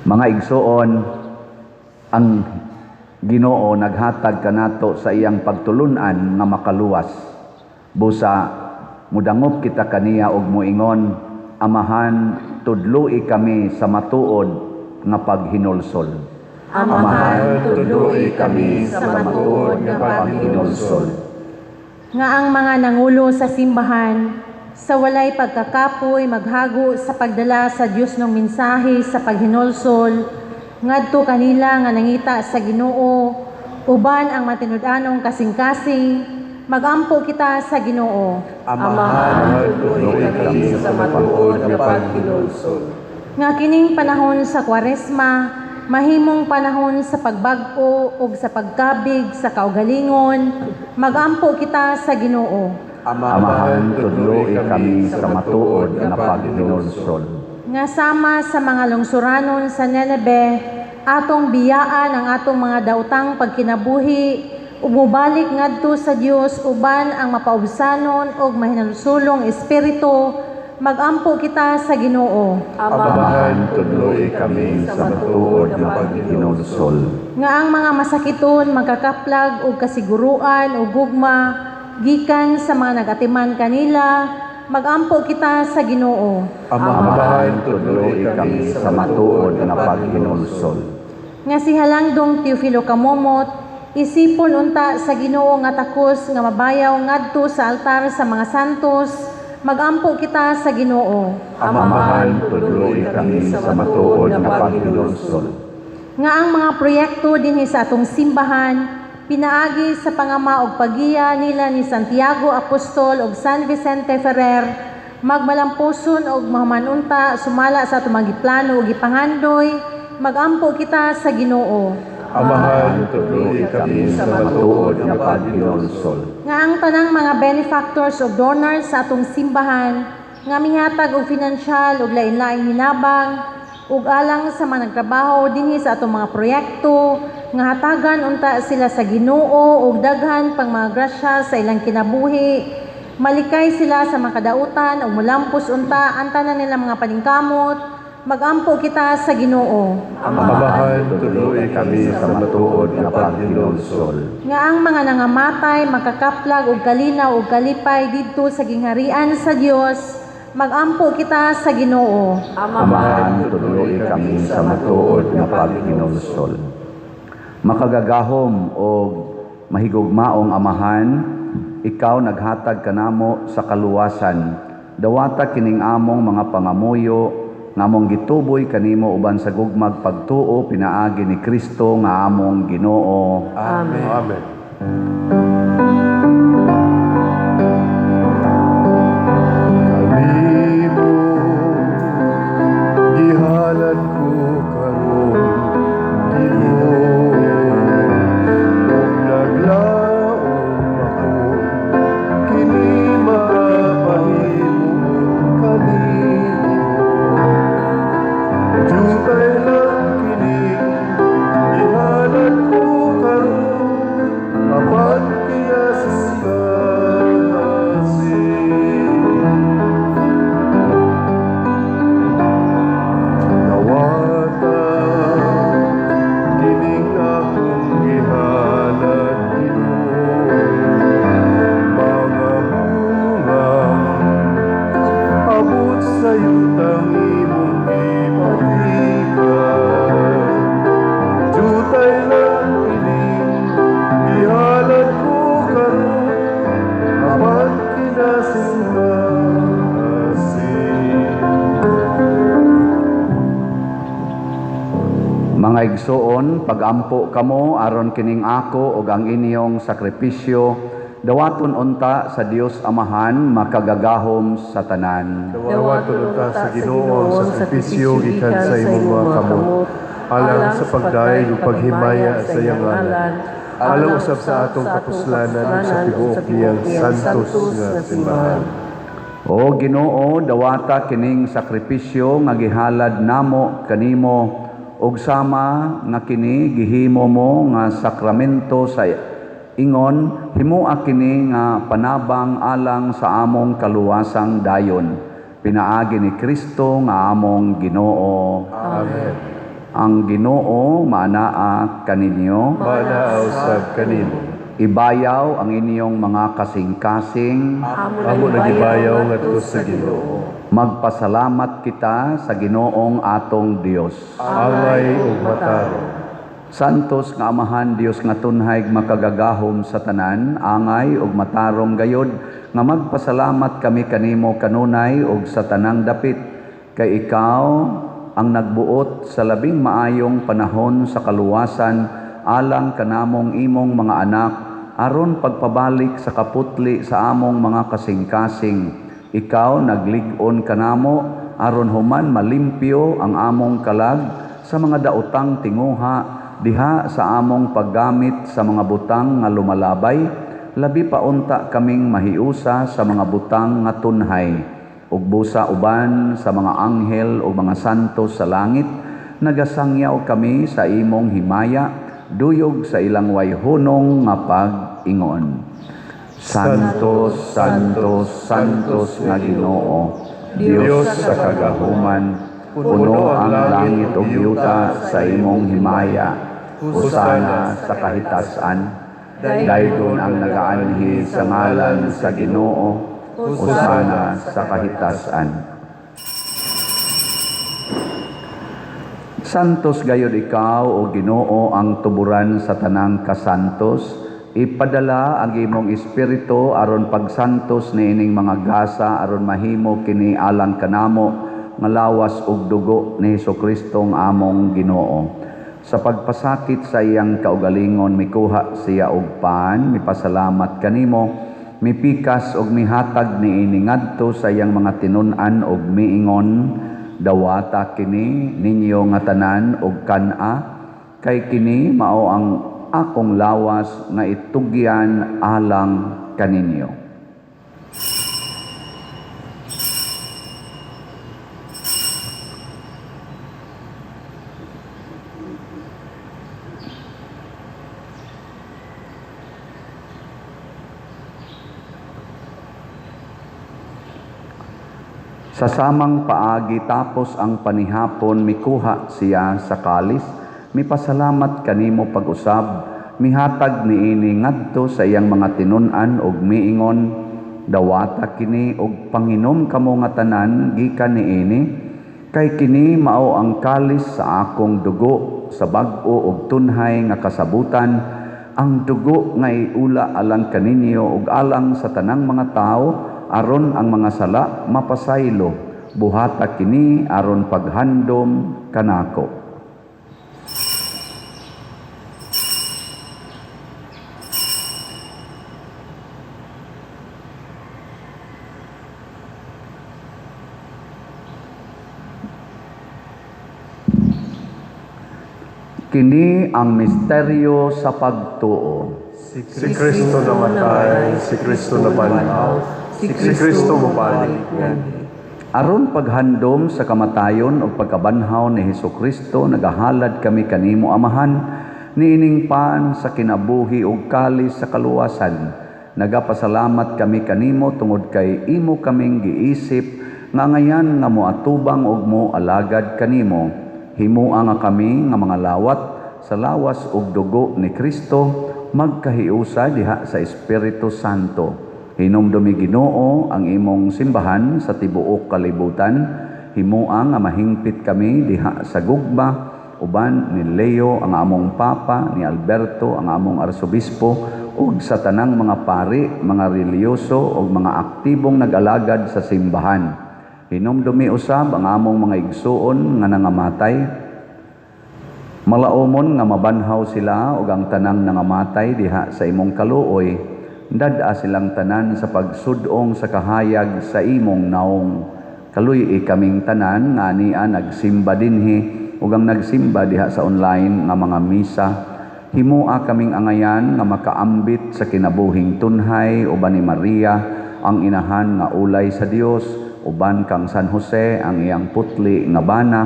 [SPEAKER 1] Mga igsoon, ang Ginoo naghatag kanato sa iyang pagtulunan nga makaluwas. Busa mudangop kita kaniya og moingon, Amahan, tudloi kami sa matuod nga paghinulsol.
[SPEAKER 4] Amahan, tudloi kami sa matuod nga paghinulsol. Nga ang mga nangulo sa simbahan sa walay pagkakapoy maghago sa pagdala sa Dios ng mensahe sa paghinulsol ngadto kanila nga nangita sa Ginoo uban ang matinud-anong kasing-kasing magampo kita sa Ginoo.
[SPEAKER 2] Amahan, tudloi kami sa matuod nga paghinulsol.
[SPEAKER 4] Nga kining panahon sa Kwaresma mahimong panahon sa pagbag-o ug sa pagkabig sa kaugalingon magampo kita sa Ginoo.
[SPEAKER 1] Amahan, tudloi kami sa matuod nga paghinulsol.
[SPEAKER 4] Nga sama sa mga lungsuranon sa Nineve, atong biyaan ang atong mga daotang pagkinabuhi, umubalik ngadto sa Dios uban ang mapaubsanon og mahinulsulong espiritu, magampo kita sa Ginoo.
[SPEAKER 2] Amahan, tudloi kami sa matuod nga paghinulsol.
[SPEAKER 4] Nga ang mga masakiton magkakaplag og kasiguruan ug gugma gikan sa mga nagatiman kanila, magampo kita sa Ginoo.
[SPEAKER 2] Amahan, tudloi kami sa matuod nga paghinulsol.
[SPEAKER 4] Nga si Halangdong Teofilo Kamomot, isipon unta sa Ginoo nga takos nga mabayaw ngadto sa altar sa mga santos, magampo kita sa Ginoo.
[SPEAKER 2] Amahan, tudloi kami sa matuod nga paghinulsol.
[SPEAKER 4] Nga ang mga proyekto dinhi sa atong simbahan pinaagi sa pangama og pagiya nila ni Santiago Apostol ug San Vicente Ferrer, magmalampuson og mahumanunta sumala sa atong mga giplano ug gipangandoy magampo kita sa Ginoo.
[SPEAKER 2] Amahan, tuloy kami sa matuod nga paghinulsol.
[SPEAKER 4] Nga ang tanang mga benefactors o donors sa atong simbahan, nga mihatag og pinansyal ug lain-laing hinabang, ug alang sa mga nagtrabaho dinhi sa atong mga proyekto, nga hatagan unta sila sa Ginoo ug daghan pang mga grasya sa ilang kinabuhi. Malikay sila sa mga kadautan ug mulampos unta ang tanan nila mga paningkamot. Magampo kita sa Ginoo.
[SPEAKER 2] Amahan, tuloy kami sa matuod nga paghinulsol.
[SPEAKER 4] Nga ang mga nangamatay makakaplag ug kalinaw ug kalipay didto sa gingharian sa Dios. Magampo kita sa Ginoo.
[SPEAKER 1] Amahan, tuloy kami sa matuod nga paghinulsol. Makagagahom o mahigugmaong Amahan, ikaw naghatag kanamo sa kaluwasan. Dawata kining among mga pangamuyo, ngamong gituboy kanimo uban sa gugmag pagtuo pinaagi ni Kristo nga among Ginoo.
[SPEAKER 2] Amen. Amen. Kanimo gihalad ko karon, Ginoo, ug naglaom ako kini mapahimong kanimo. Jutay lang kini gihalad ko karon, apat kaya sa nawata kining akong gihalad, Ginoo, mga bunga abot sa yutang imong ipatikan. Jutay lang kining gihalad ko karon, apat kinasingkasin.
[SPEAKER 1] Mga igsoon, pagampo kamo aron kining ako ug ang inyong sakripisyo, dawaton unta sa Dios Amahan makagagahom sa tanan.
[SPEAKER 2] Dawaton unta sa Ginoo ang sakripisyo gikan sa imong mga kamot, alang sa pagdaig ug paghimaya sa iyang ngalan. Alang usab sa atong kapuslanan ug sa tibuok niyang santos nga simbahan.
[SPEAKER 1] O Ginoo, dawata kining sakripisyo nga gihalad namo kanimo ug sama nga kini gihimo mo nga sakramento sa ingon, himua kini nga panabang alang sa among kaluwasang dayon. Pinaagi ni Kristo nga among Ginoo.
[SPEAKER 2] Amen.
[SPEAKER 1] Ang Ginoo maanaa kaninyo.
[SPEAKER 2] Manaaw sab kanimo.
[SPEAKER 1] Ibayaw ang inyong mga kasing-kasing.
[SPEAKER 2] Amo nagibayaw ngadto sa Ginoo.
[SPEAKER 1] Magpasalamat kita sa Ginoong atong Dios.
[SPEAKER 2] Angay ug matarong.
[SPEAKER 1] Santos nga Amahan Dios nga tunhay makagagahom sa tanan, angay ug matarong gayod nga magpasalamat kami kanimo kanunay ug sa tanang dapit. Kay ikaw ang nagbuot sa labing maayong panahon sa kaluwasan alang kanamong imong mga anak aron pagpabalik sa kaputli sa among mga kasing-kasing. Ikaw naglig-on kanamo aron human malimpyo ang among kalag sa mga daotang tinguha diha sa among paggamit sa mga butang nga lumalabay, labi pa unta kaming mahiusa sa mga butang nga tunhay, ug busa uban sa mga anghel o mga santos sa langit, nagasangyaw kami sa imong himaya, duyog sa ilang wayhunong nga pag-ingon. Santos, Santos, Santos nga Ginoo, Dios sa kagahuman, puno ang langit ug yuta sa imong himaya. Husana sa kahitasan, daygon ang nagaanhi sa ngalan sa Ginoo. Husana sa kahitasan. Santos gayud ikaw o Ginoo ang tuburan sa tanang kasantos. Ipadala ang imong espiritu aron pagsantos niining mga gasa aron mahimo kini alang kanamo nga lawas ug dugo ni Hesukristo ang among Ginoo. Sa pagpasakit sa iyang kaugalingon mikuha siya og pan, mipasalamat kanimo, mipikas og mihatag niini ngadto sa iyang mga tinun-an og miingon, Dawata kini ninyo nga tanan og kana, kay kini mao ang akong lawas nga itugyan alang kaninyo. Sa samang paagi tapos ang panihapon mikuha siya sa kalis, mipasalamat kanimo pag-usab, mihatag niini ngadto sa iyang mga tinun-an ug miingon, dawata kini og panginom kamo nga tanan gikan niini, kay kini mao ang kalis sa akong dugo sa bag-o ug tunhay nga kasabutan, ang dugo nga iula alang kaninyo ug alang sa tanang mga tao, aron ang mga sala mapasaylo, buhata kini aron paghandom kanako. Kini ang misteryo sa pagtuo.
[SPEAKER 2] Si Kristo namatay, si Kristo nabanhaw, si Kristo mabalik nga.
[SPEAKER 1] Aron paghandom sa kamatayon o pagkabanhaw ni Hesukristo, nagahalad kami kanimo amahan, niining pan sa kinabuhi ug kalis sa kaluwasan. Nagapasalamat kami kanimo tungod kay imo kaming giisip nga ngayan nga moatubang ug mo alagad kanimo. Himua nga kami nga mga lawat sa lawas ug dugo ni Kristo, magkahiusa diha sa Espiritu Santo. Hinumdumi Ginoo ang imong simbahan sa tibuok kalibutan. Himua nga mahingpit kami diha sa gugma uban ni Leo ang among papa, ni Alberto ang among arsobispo, ug sa tanang mga pari, mga reliyoso ug mga aktibong nag-alagad sa simbahan. Hinumdumi usab ang among mga igsuon nga nangamatay. Malaumon nga mabanhaw sila ug ang tanang nangamatay diha sa imong kaluoy, dad-a silang tanan sa pagsudong sa kahayag sa imong naong. Kaluy kaming tanan nga niya nagsimba dinhi ug ang nagsimba diha sa online nga mga misa. Himua kaming angayan nga makaambit sa kinabuhing tunhay uban ni Maria, ang inahan nga ulay sa Dios, uban kang San Jose ang iyang putli nga bana,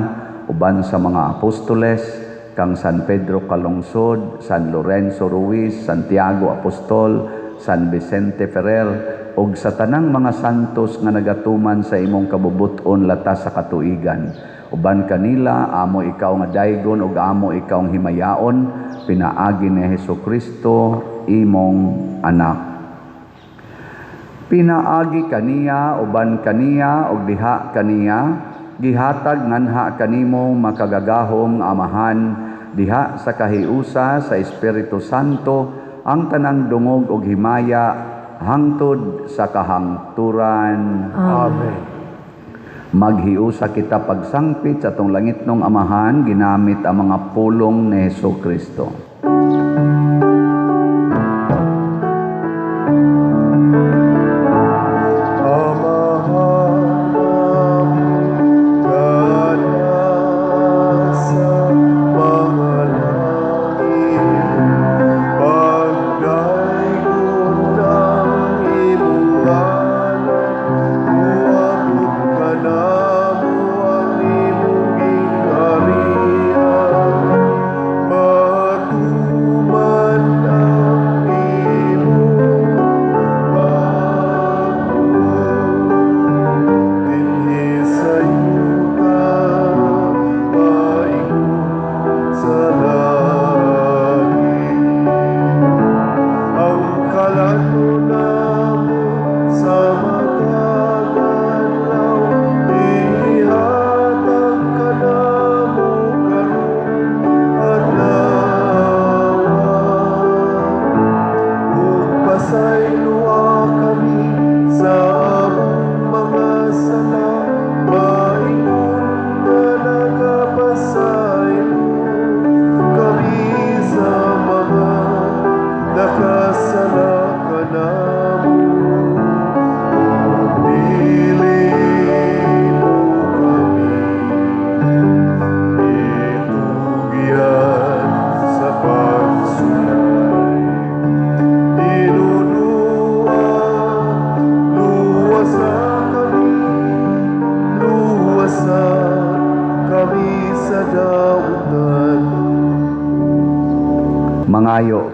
[SPEAKER 1] uban sa mga apostoles, kang San Pedro Calungsod, San Lorenzo Ruiz, Santiago Apostol, San Vicente Ferrer, ug sa tanang mga santos nga nagatuman sa imong kabubuton latas sa katuigan. Uban kanila, amo ikaw nga daygon ug amo ikaw ang himayaon, pinaagi ni Hesukristo, imong anak. Pinaagi kaniya, uban kaniya, ug diha kaniya, gihatag nganha kanimo makagagahom amahan, diha sa kahiusa sa Espiritu Santo, ang tanang dungog ug himaya hangtod sa kahangturan.
[SPEAKER 2] Amen.
[SPEAKER 1] Maghiusa kita pagsangpit sa atong langitnong amahan ginamit ang mga pulong ni Hesukristo.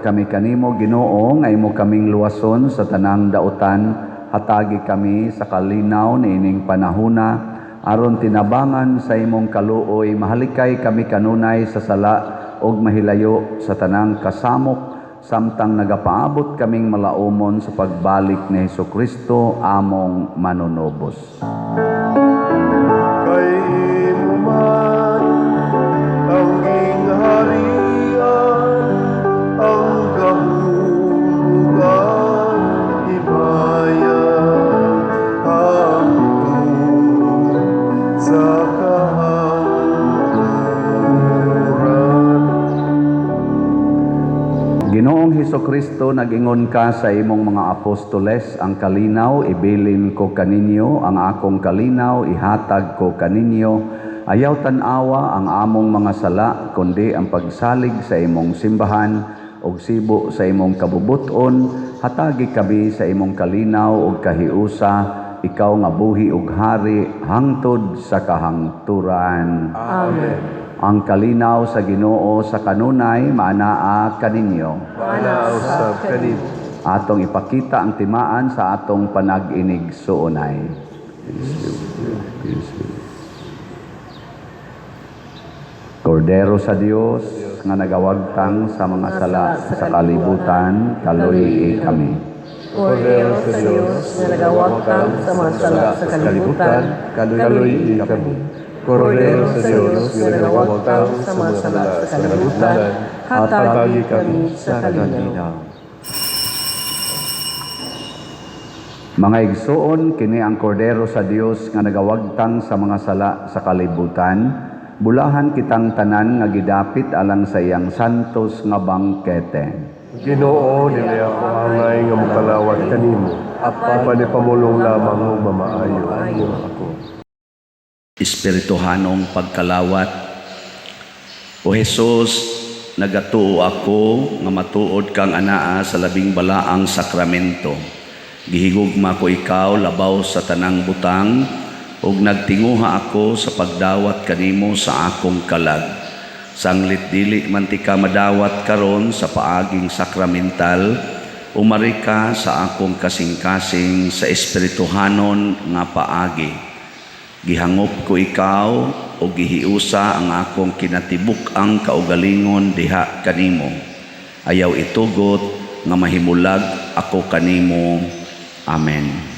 [SPEAKER 1] kami kanimo, Ginoo, nga imo kaming luwason sa tanang dautan, hatagi kami sa kalinaw niining panahuna, aron tinabangan sa imong kaluoy, mahalikay kami kanunay sa sala og mahilayo sa tanang kasamok, samtang nagapaabot kaming malaumon sa pagbalik ni Hesukristo among manunobos.
[SPEAKER 2] Kay imo man ang gingharian, ang kahurugan, himayan, hangtod sa kahangturan.
[SPEAKER 1] Ginoong Hesukristo, nag-ingon ka sa imong mga apostoles, ang kalinaw ibilin ko kaninyo, ang akong kalinaw ihatag ko kaninyo. Ayaw tanawa ang among mga sala, kundi ang pagsalig sa imong simbahan ug sibo sa imong kabubuton. Hatagi kami sa imong kalinaw ug kahiusa, ikaw nga buhi ug hari hangtod sa kahangturan.
[SPEAKER 3] Amen.
[SPEAKER 1] Ang kalinaw sa Ginoo sa kanunay maanaa kaninyo.
[SPEAKER 2] Manausab kanimo.
[SPEAKER 1] Atong ipakita ang timaan sa atong panag-inig suunay. Kordero sa Dios nga nagawagtang sa mga sala sa kalibutan, kaluy kami.
[SPEAKER 3] Kordero sa Diyos na nagawagtang sa mga sala sa kalibutan, kaluy kami.
[SPEAKER 2] Kordero sa Diyos nga nagawagtang sa mga sala sa kalibutan, hatagi kami sa kalinaw.
[SPEAKER 1] Mga igsoon, kini ang kordero sa Dios nga nagawagtang sa mga sala sa kalibutan. Bulahan kitang tanan nga gidapit alang sa iyang santos nga bangkete.
[SPEAKER 2] Ginoo, dili ako angay nga mokalawat kanimo. Apan ipamulong lamang mo mamaayo ako.
[SPEAKER 1] Espirituhanong pagkalawat. O Jesus, nagatuo ako nga matuod kang anaa sa labing balaang sakramento. Gihigugma ko ikaw labaw sa tanang butang, ug nagtinguha ako sa pagdawat kanimo sa akong kalag. Sanglit dili man ti ka madawat karon sa paaging sakramental, umari ka sa akong kasing-kasing sa espirituhanon nga paagi. Gihangop ko ikaw o gihiusa ang akong kinatibuk ang kaugalingon diha kanimo. Ayaw itugot nga mahimulag ako kanimo. Amen.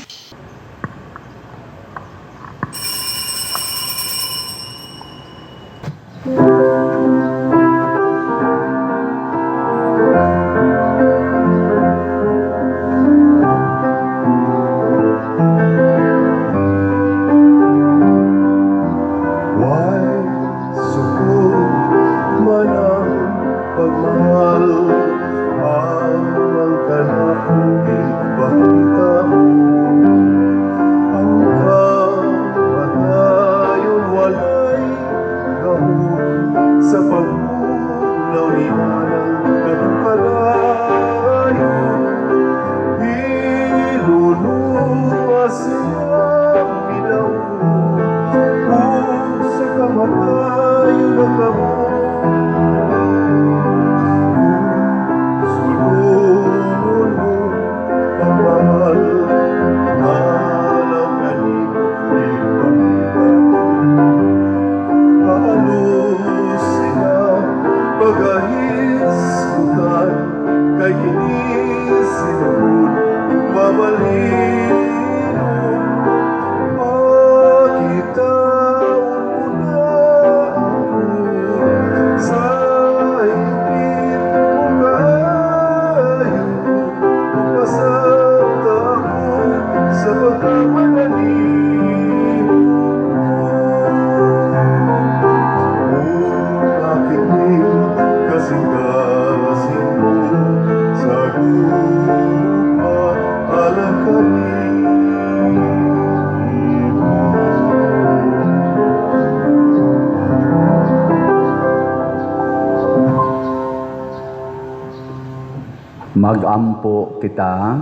[SPEAKER 1] Magampo kita.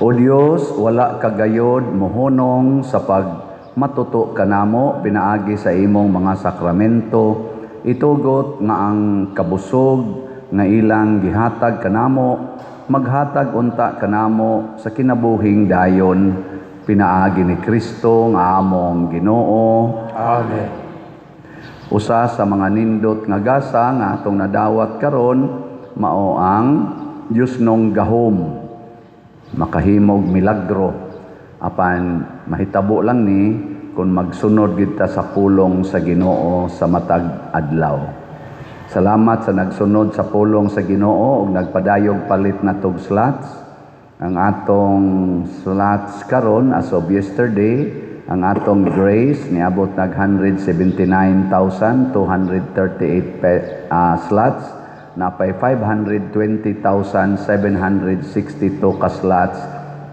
[SPEAKER 1] O Dios, wala kagayod mohonong sa pagmatuto kanamo pinaagi sa imong mga sakramento, itugot nga ang kabusog nga ilang gihatag kanamo maghatag unta kanamo sa kinabuhing dayon pinaagi ni Kristo nga among Ginoo.
[SPEAKER 2] Amen.
[SPEAKER 1] Usa sa mga nindot nga gasa nga atong nadawat karon mao ang Dios nong gahom makahimog milagro apan mahitabo lang ni kung magsunod kita sa pulong sa Ginoo sa matag adlaw. Salamat sa nagsunod sa pulong sa Ginoo ug nagpadayog palit na tog slots. Ang atong slots karon as of yesterday, ang atong grace niabot nag 179,238 slots, napay 520,762 ka slots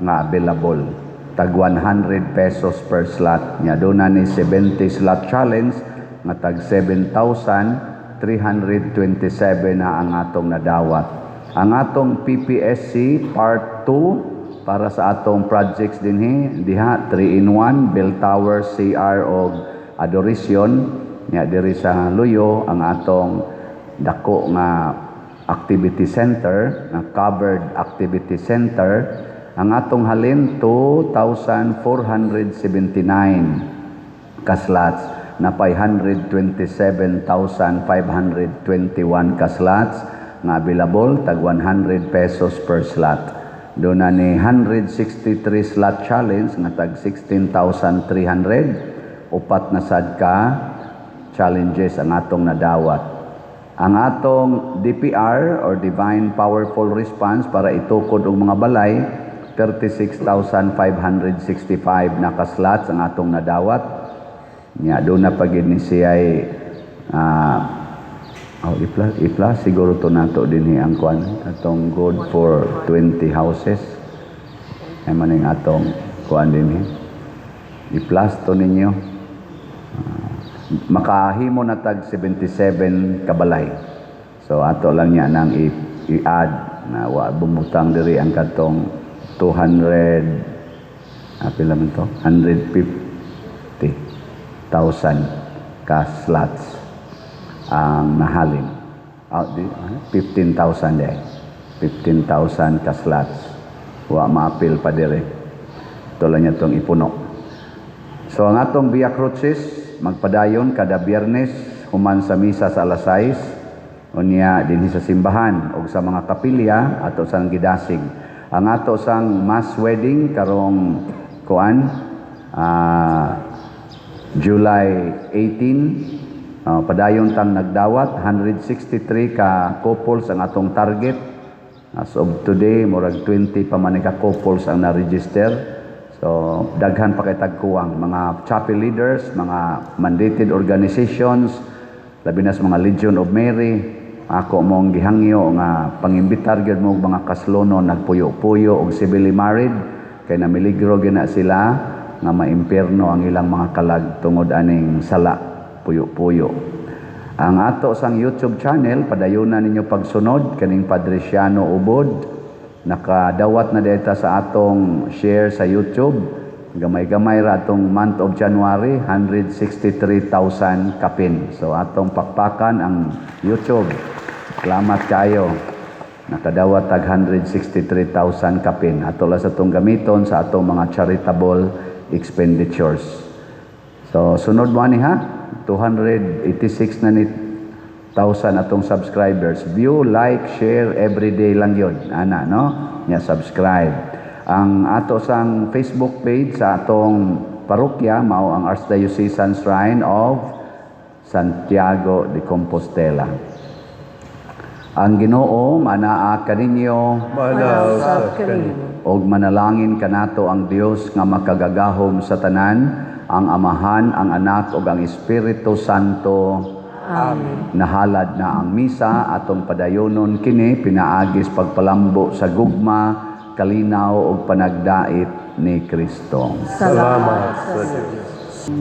[SPEAKER 1] nga available. Tag 100 pesos per slot. Nya do na ni 70 slot challenge nga tag 7,327 na ang atong nadawat. Ang atong PPSC Part 2 para sa atong projects dinhi diha 3-in-1 bell tower, CR o adoration nya diri sa Luyo ang atong dako nga activity center, nga covered activity center. Ang atong halin 2,479 ka slots na 527,521 ka slots nga available tag 100 pesos per slot. Doon na ni 163 slot challenge nga tag 16,300 upat na sad ka challenges ang atong nadawat. Ang atong DPR or Divine Powerful Response para itukod og mga balay 36,565 na ka slots ang atong nadawat. Nya do na pagid ni siya ipla siguro to nato dinhi ang kwan atong good for 20 houses ay maning atong kwan dinhi i-plus to ninyo makahimo na tag 77 kabalay. So ato lang niya nang i-add na wa bumutang diri ang katong 200 pila man to 150,000 ka slots ang nahalin. 15,000 day. 15,000 ka slots. Wa maapil pa dire. Ito lang niya itong ipuno. So ang atong Via Crucis, magpadayon kada Biyernes, human sa misa sa alas 6, unya dinhi sa simbahan, o sa mga kapilya, ato sang gidasig. Ang ato sang mass wedding, karong kuan, July 18, padayon tang nagdawat 163 ka couples ang atong target. As of today murag 20 pa man ka couples ang na-register. So daghan pa kay tagkuwang mga chapel leaders, mga mandated organizations, labi na sa mga Legion of Mary. Ako mong gihangyo nga pangimbitar gyud mo mga kaslono nagpuyo-puyo og civilly married kay namiligro gina sila nga maimpierno ang ilang mga kalag tungod aning sala puyo-puyo. Ang ato sang YouTube channel, padayunan ninyo pagsunod kaning Padre Siano Ubod. Nakadawat na deta sa atong share sa YouTube. Gamay-gamay ra atong month of January, 163,000 kapin. So atong pakpakan ang YouTube. Salamat kayo. Nakadawat tag 163,000 kapin. Ato lang sa atong gamiton sa atong mga charitable expenditures. So sunod mo ani ha? 286 na ni 1,000 atong subscribers. View, like, share, everyday lang yun. Ana, no? Nya, subscribe. Ang ato sang Facebook page sa atong parokya, mao ang Archdiocesan Shrine of Santiago de Compostela. Ang Ginoo manaa kaninyo,
[SPEAKER 2] Manausap kaninyo.
[SPEAKER 1] og manalangin kanato ang Dios nga makagagahom sa tanan, ang Amahan, ang Anak ug ang Espiritu Santo.
[SPEAKER 4] Amen.
[SPEAKER 1] Nahalad na ang misa atong padayonon kini pinaagis pagpalambo sa gugma, kalinaw ug panagdait ni Kristo.
[SPEAKER 2] Salamat sa Diyos.